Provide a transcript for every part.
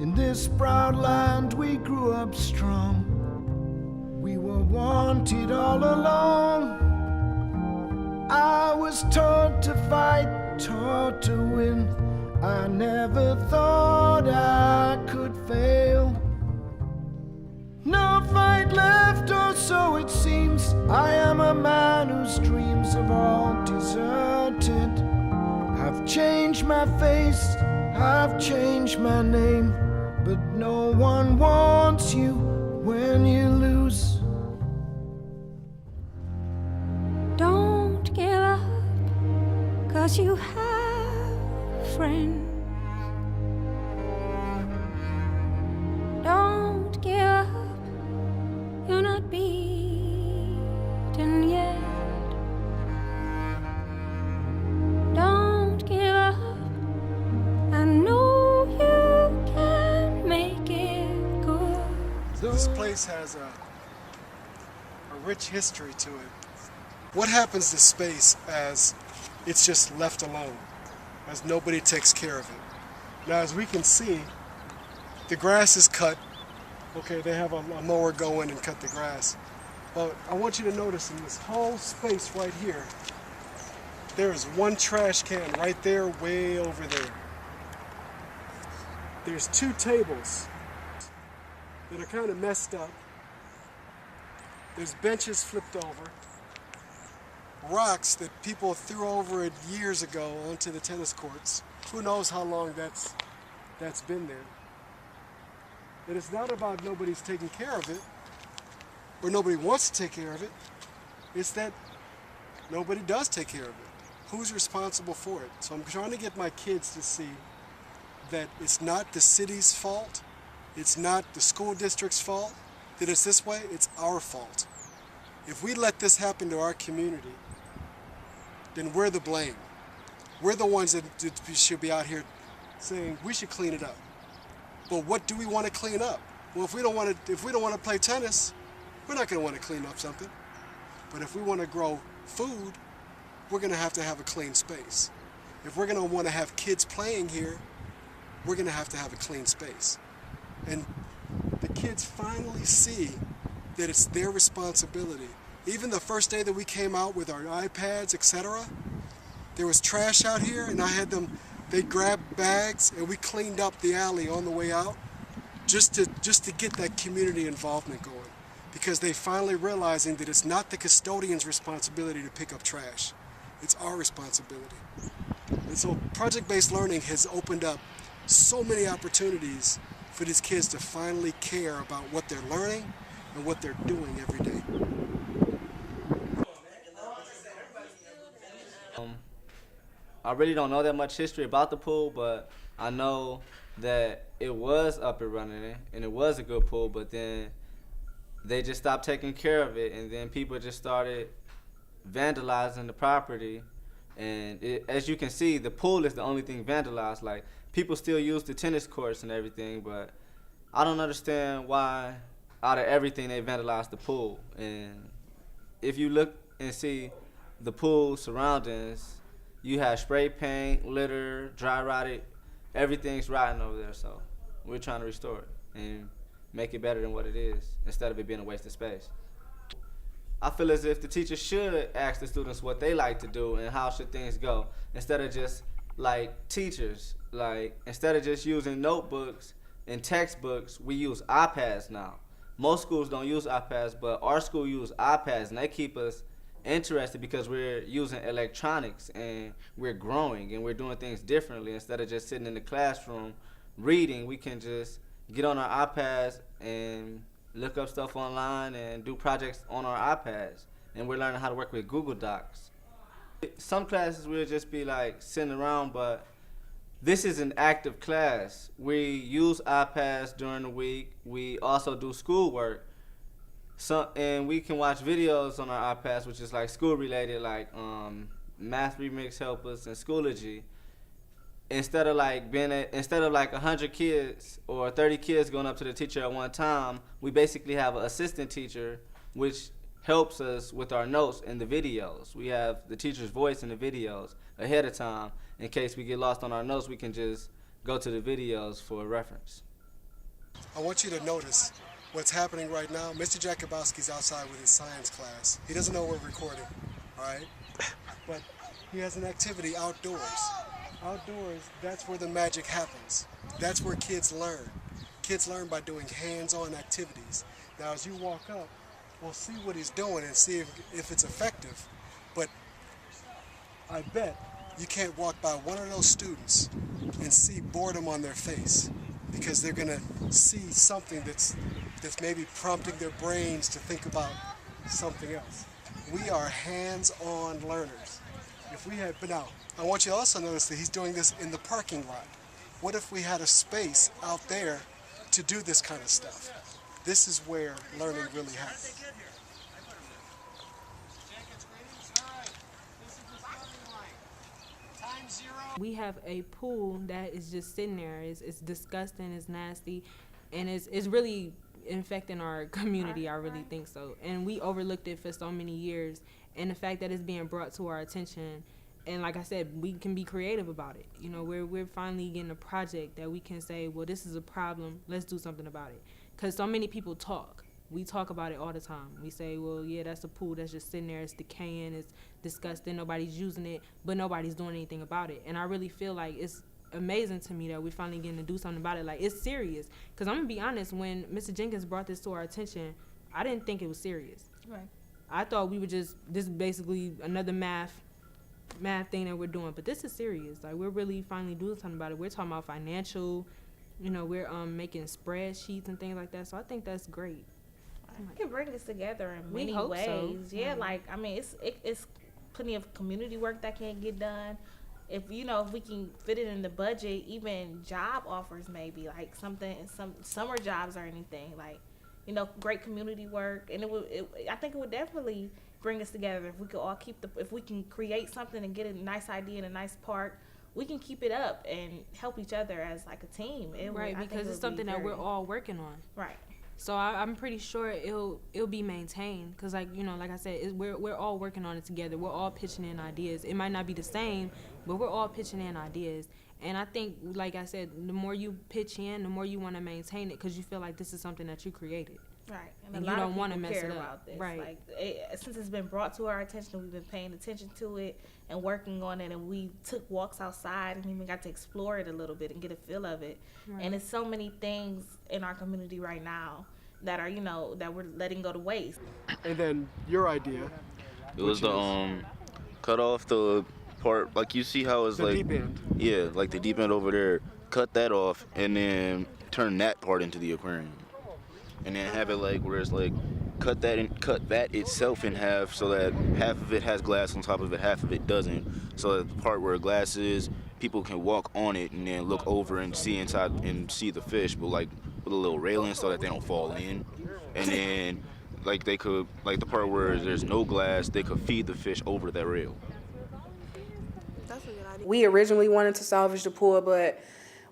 In this proud land we grew up strong. We were wanted all along. I was taught to fight, taught to win. I never thought I could fail. No fight left, or so it seems. I am a man whose dreams have all deserted. I've changed my face, I've changed my name, but no one wants you when you lose. Don't give up, 'cause you have friends. Don't give up, you're not beaten yet. Don't give up, I know you can make it good. This place has a rich history to it. What happens to space as it's just left alone, as nobody takes care of it? Now, as we can see, the grass is cut. Okay, they have a mower go in and cut the grass. But I want you to notice in this whole space right here, there is one trash can right there, way over there. There's two tables that are kind of messed up. There's benches flipped over. Rocks that people threw over it years ago onto the tennis courts. Who knows how long that's been there. And it's not about nobody's taking care of it, or nobody wants to take care of it. It's that nobody does take care of it. Who's responsible for it? So I'm trying to get my kids to see that it's not the city's fault, it's not the school district's fault, that it's this way, it's our fault. If we let this happen to our community, then we're the blame. We're the ones that should be out here saying we should clean it up. But what do we want to clean up? Well, if we don't want to play tennis, we're not going to want to clean up something. But if we want to grow food, we're going to have a clean space. If we're going to want to have kids playing here, we're going to have a clean space. And the kids finally see that it's their responsibility. Even the first day that we came out with our iPads, etc., there was trash out here, and I had them, they grabbed bags, and we cleaned up the alley on the way out just to get that community involvement going. Because they finally realizing that it's not the custodian's responsibility to pick up trash. It's our responsibility. And so project-based learning has opened up so many opportunities for these kids to finally care about what they're learning and what they're doing every day. I really don't know that much history about the pool, but I know that it was up and running and it was a good pool, but then they just stopped taking care of it, and then people just started vandalizing the property. And as you can see, the pool is the only thing vandalized. Like, people still use the tennis courts and everything, but I don't understand why out of everything they vandalized the pool. And if you look and see the pool surroundings, you have spray paint, litter, dry rotted, everything's rotting over there. So we're trying to restore it and make it better than what it is, instead of it being a waste of space. I feel as if the teachers should ask the students what they like to do and how should things go, instead of just like teachers. Like, instead of just using notebooks and textbooks, we use iPads now. Most schools don't use iPads, but our school uses iPads, and they keep us interested because we're using electronics and we're growing and we're doing things differently. Instead of just sitting in the classroom reading, we can just get on our iPads and look up stuff online and do projects on our iPads. And we're learning how to work with Google Docs. Some classes we'll just be like sitting around, but this is an active class. We use iPads during the week. We also do schoolwork. And we can watch videos on our iPads, which is like school related, like Math Remix Helpers and Schoology. Instead of like 100 kids or 30 kids going up to the teacher at one time, we basically have an assistant teacher which helps us with our notes and the videos. We have the teacher's voice in the videos ahead of time. In case we get lost on our notes, we can just go to the videos for reference. I want you to notice what's happening right now. Mr. Jakubowski's outside with his science class. He doesn't know we're recording, all right? But he has an activity outdoors. Outdoors, that's where the magic happens. That's where kids learn. Kids learn by doing hands-on activities. Now, as you walk up, we'll see what he's doing and see if it's effective. But I bet you can't walk by one of those students and see boredom on their face, because they're gonna see something that's maybe prompting their brains to think about something else. We are hands-on learners. But now, I want you to also notice that he's doing this in the parking lot. What if we had a space out there to do this kind of stuff? This is where learning really happens. We have a pool that is just sitting there. It's disgusting, it's nasty, and it's really infecting our community. I really think so. And we overlooked it for so many years. And the fact that it's being brought to our attention, and like I said, we can be creative about it. You know, we're finally getting a project that we can say, well, this is a problem, let's do something about it. Because so many people talk. We talk about it all the time. We say, well, yeah, that's a pool that's just sitting there, it's decaying, it's disgusting, nobody's using it, but nobody's doing anything about it. And I really feel like it's amazing to me that we're finally getting to do something about it. Like, it's serious. Because I'm going to be honest, when Mr. Jenkins brought this to our attention, I didn't think it was serious. Right. I thought we were this is basically another math thing that we're doing. But this is serious. Like, we're really finally doing something about it. We're talking about financial, you know, we're making spreadsheets and things like that. So I think that's great. We can bring this together in We many hope ways. so. Yeah, like, I mean, it's plenty of community work that can get done. If we can fit it in the budget, even job offers maybe, like some summer jobs or anything, like, great community work. And I think it would definitely bring us together if we could all if we can create something and get a nice idea in a nice park. We can keep it up and help each other as like a team. Right, because it's something that we're all working on. Right. So I'm pretty sure it'll be maintained, because like I said, we're all working on it together. We're all pitching in ideas. It might not be the same, but we're all pitching in ideas. And I think, like I said, the more you pitch in, the more you want to maintain it, because you feel like this is something that you created. Right, and you don't want to mess it up. About this. Right. Like, since it's been brought to our attention, we've been paying attention to it and working on it, and we took walks outside and even got to explore it a little bit and get a feel of it. Right. And it's so many things in our community right now that are, that we're letting go to waste. And then your idea. It was cut off the part, like you see how it's the like deep end. Yeah, like the deep end over there. Cut that off and then turn that part into the aquarium. And then have it like where it's like cut that itself in half, so that half of it has glass on top of it, half of it doesn't. So that the part where glass is, people can walk on it and then look over and see inside and see the fish, but like with a little railing so that they don't fall in. And then like they could, like the part where there's no glass, they could feed the fish over that rail. That's a good idea. We originally wanted to salvage the pool, but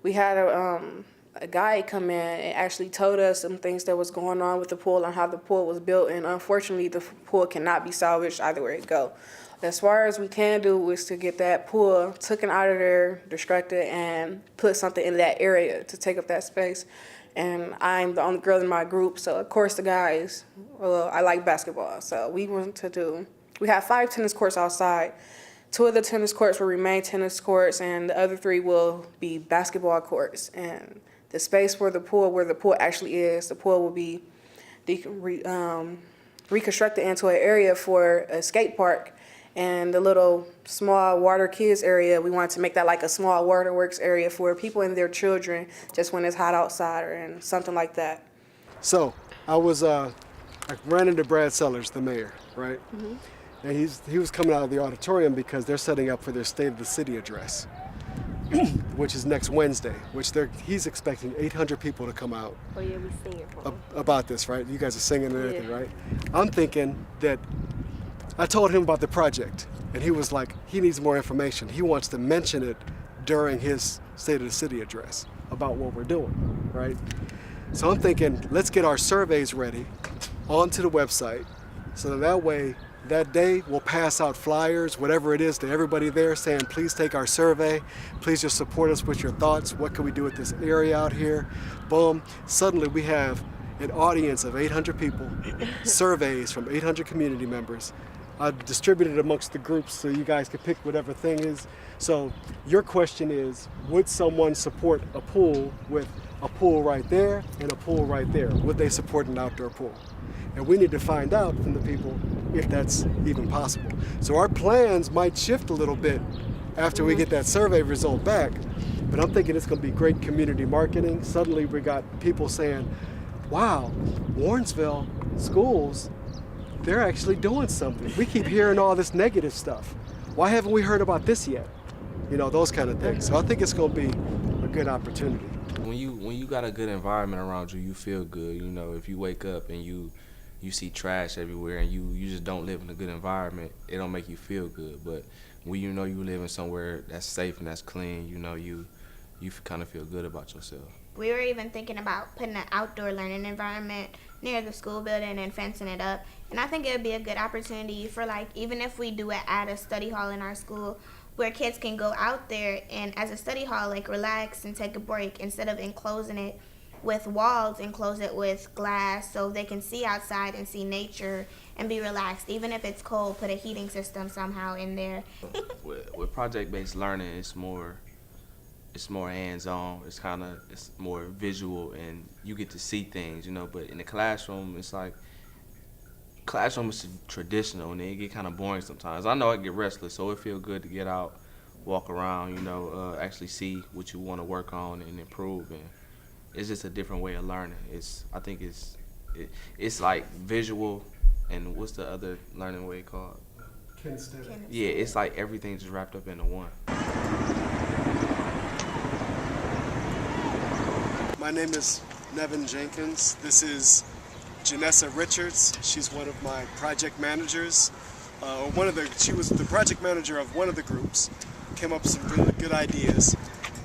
we had a guy come in and actually told us some things that was going on with the pool and how the pool was built, and unfortunately the pool cannot be salvaged either way it go. As far as we can do is to get that pool taken out of there, destructed, and put something in that area to take up that space. And I'm the only girl in my group, so of course the guys, I like basketball, so we have 5 tennis courts outside. 2 of the tennis courts will remain tennis courts, and the other 3 will be basketball courts. And the space where the pool actually is, the pool will be reconstructed into an area for a skate park. And the little small water kids area, we wanted to make that like a small waterworks area for people and their children, just when it's hot outside and something like that. So I ran into Brad Sellers, the mayor, right? Mm-hmm. And he was coming out of the auditorium because they're setting up for their State of the City address, which is next Wednesday, which he's expecting 800 people to come out. Oh yeah, we singing for about this, right? You guys are singing and everything, right? I'm thinking that I told him about the project, and he was like, he needs more information. He wants to mention it during his State of the City address about what we're doing, right? So I'm thinking, let's get our surveys ready onto the website, so that way that day, we'll pass out flyers, whatever it is, to everybody there saying, please take our survey. Please just support us with your thoughts. What can we do with this area out here? Boom. Suddenly we have an audience of 800 people, surveys from 800 community members. I've distributed amongst the groups so you guys can pick whatever thing is. So your question is, would someone support a pool with a pool right there and a pool right there? Would they support an outdoor pool? And we need to find out from the people if that's even possible. So our plans might shift a little bit after we get that survey result back, but I'm thinking it's gonna be great community marketing. Suddenly we got people saying, wow, Warrensville schools, they're actually doing something. We keep hearing all this negative stuff. Why haven't we heard about this yet? You know, those kind of things. So I think it's gonna be a good opportunity. When you got a good environment around you, you feel good. You know, if you wake up and you see trash everywhere and you just don't live in a good environment, it don't make you feel good. But when you know you live in somewhere that's safe and that's clean, you know, you kind of feel good about yourself. We were even thinking about putting an outdoor learning environment near the school building and fencing it up. And I think it would be a good opportunity for, like, even if we do add a study hall in our school, where kids can go out there and as a study hall, like, relax and take a break instead of enclosing it with walls, enclose it with glass so they can see outside and see nature and be relaxed. Even if it's cold, put a heating system somehow in there. With project-based learning, it's more hands-on. It's more visual, and you get to see things, you know. But in the classroom, it's like classroom is traditional, and it get kind of boring sometimes. I know I get restless, so it feels good to get out, walk around, you know, actually see what you want to work on and improve. And it's just a different way of learning. I think it's like visual, and what's the other learning way called? Kinesthetic. Yeah, it's like everything just wrapped up into one. My name is Nevin Jenkins. This is Janessa Richards. She's one of my project managers. She was the project manager of one of the groups. Came up with some really good ideas,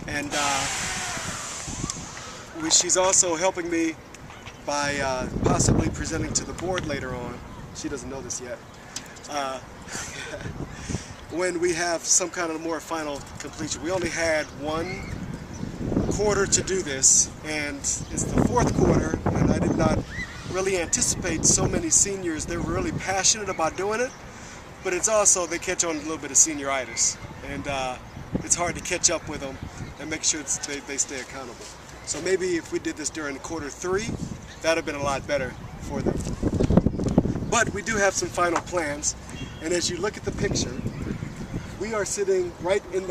and she's also helping me by possibly presenting to the board later on. She doesn't know this yet. When we have some kind of more final completion. We only had 1 quarter to do this, and it's the 4th quarter, and I did not really anticipate so many seniors. They're really passionate about doing it, but it's also they catch on a little bit of senioritis, and it's hard to catch up with them and make sure they stay accountable. So maybe if we did this during quarter 3, that'd have been a lot better for them. But we do have some final plans, and as you look at the picture, we are sitting right in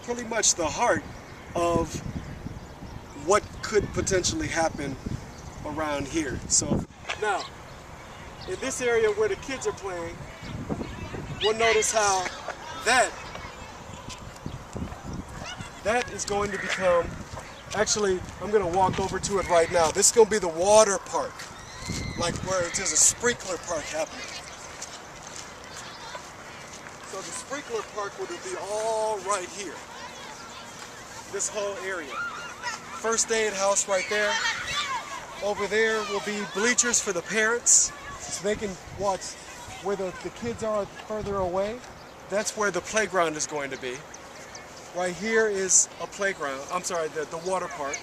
pretty much the heart of what could potentially happen around here. So now, in this area where the kids are playing, we'll notice how that is going to become, actually, I'm going to walk over to it right now. This is going to be the water park, like where there's a sprinkler park happening. So the sprinkler park would be all right here, this whole area. First aid house right there. Over there will be bleachers for the parents, so they can watch where the kids are further away. That's where the playground is going to be. Right here is a playground, I'm sorry, the water park.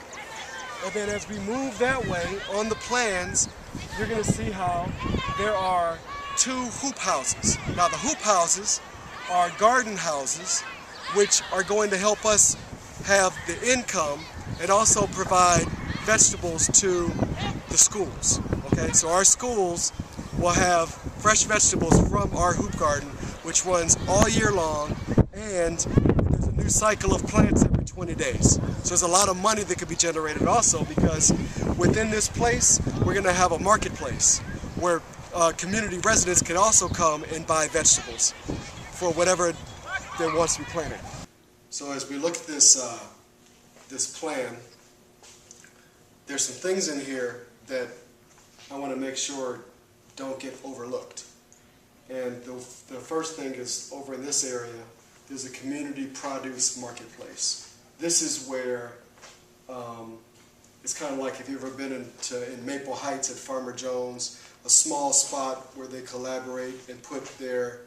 And then as we move that way on the plans, you're gonna see how there are 2 hoop houses. Now the hoop houses are garden houses, which are going to help us have the income and also provide vegetables to the schools. Okay, so our schools will have fresh vegetables from our hoop garden, which runs all year long, and there's a new cycle of plants every 20 days. So there's a lot of money that could be generated also, because within this place, we're gonna have a marketplace where community residents can also come and buy vegetables for whatever there wants to be planted. So as we look at this plan, there's some things in here that I want to make sure don't get overlooked. And the first thing is over in this area, there's a community produce marketplace. This is where It's kind of like if you've ever been in Maple Heights at Farmer Jones, a small spot where they collaborate and put their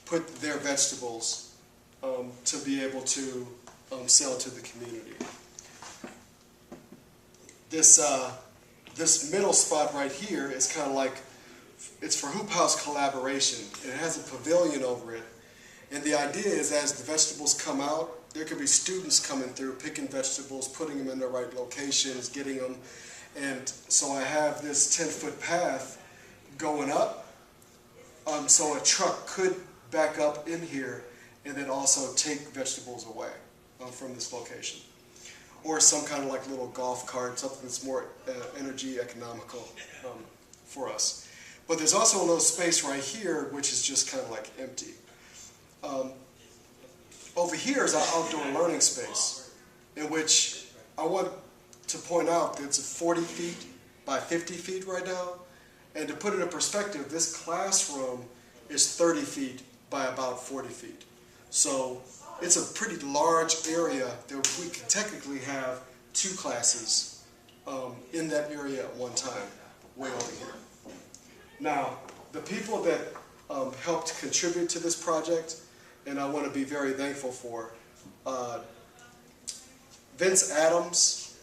vegetables to be able to sell to the community. This middle spot right here is kind of like, it's for Hoop House Collaboration. It has a pavilion over it. And the idea is as the vegetables come out, there could be students coming through, picking vegetables, putting them in the right locations, getting them. And so I have this 10-foot path going up. So a truck could back up in here and then also take vegetables away from this location. Or some kind of like little golf cart, something that's more energy economical for us. But there's also a little space right here which is just kind of like empty. Over here is our outdoor learning space, in which I want to point out that it's 40 feet by 50 feet right now. And to put it in perspective, this classroom is 30 feet by about 40 feet. So it's a pretty large area that we could technically have 2 classes in that area at one time, way over here. Now, the people that helped contribute to this project, and I want to be very thankful for, Vince Adams,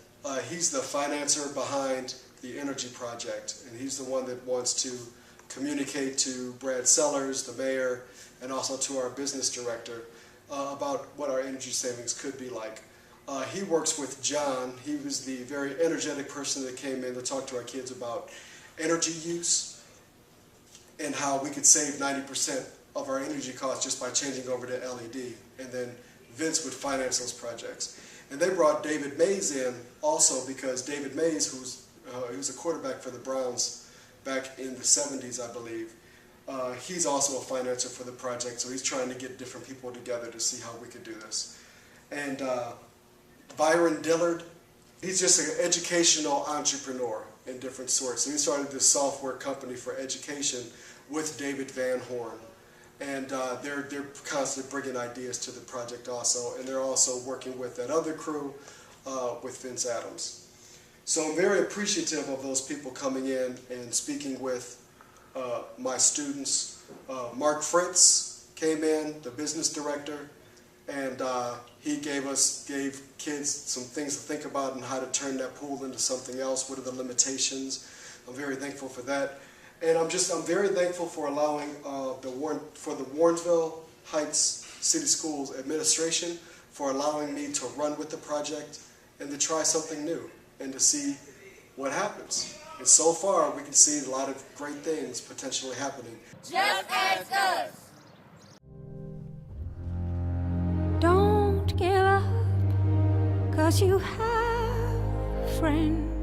he's the financer behind the energy project, and he's the one that wants to communicate to Brad Sellers, the mayor, and also to our business director about what our energy savings could be like. He works with John. He was the very energetic person that came in to talk to our kids about energy use and how we could save 90% of our energy costs just by changing over to LED. And then Vince would finance those projects. And they brought David Mays in also because David Mays, he was a quarterback for the Browns back in the 70s, I believe. He's also a financer for the project, so he's trying to get different people together to see how we could do this. And Byron Dillard, he's just an educational entrepreneur in different sorts. So he started this software company for education with David Van Horn. And they're constantly bringing ideas to the project also, and they're also working with that other crew with Vince Adams. So I'm very appreciative of those people coming in and speaking with my students. Mark Fritz came in, the business director, and he gave kids some things to think about and how to turn that pool into something else. What are the limitations? I'm very thankful for that. And I'm very thankful for allowing the Warrensville Heights City Schools administration for allowing me to run with the project and to try something new and to see what happens. And so far, we can see a lot of great things potentially happening. Just ask us. Don't give up, 'cause you have friends.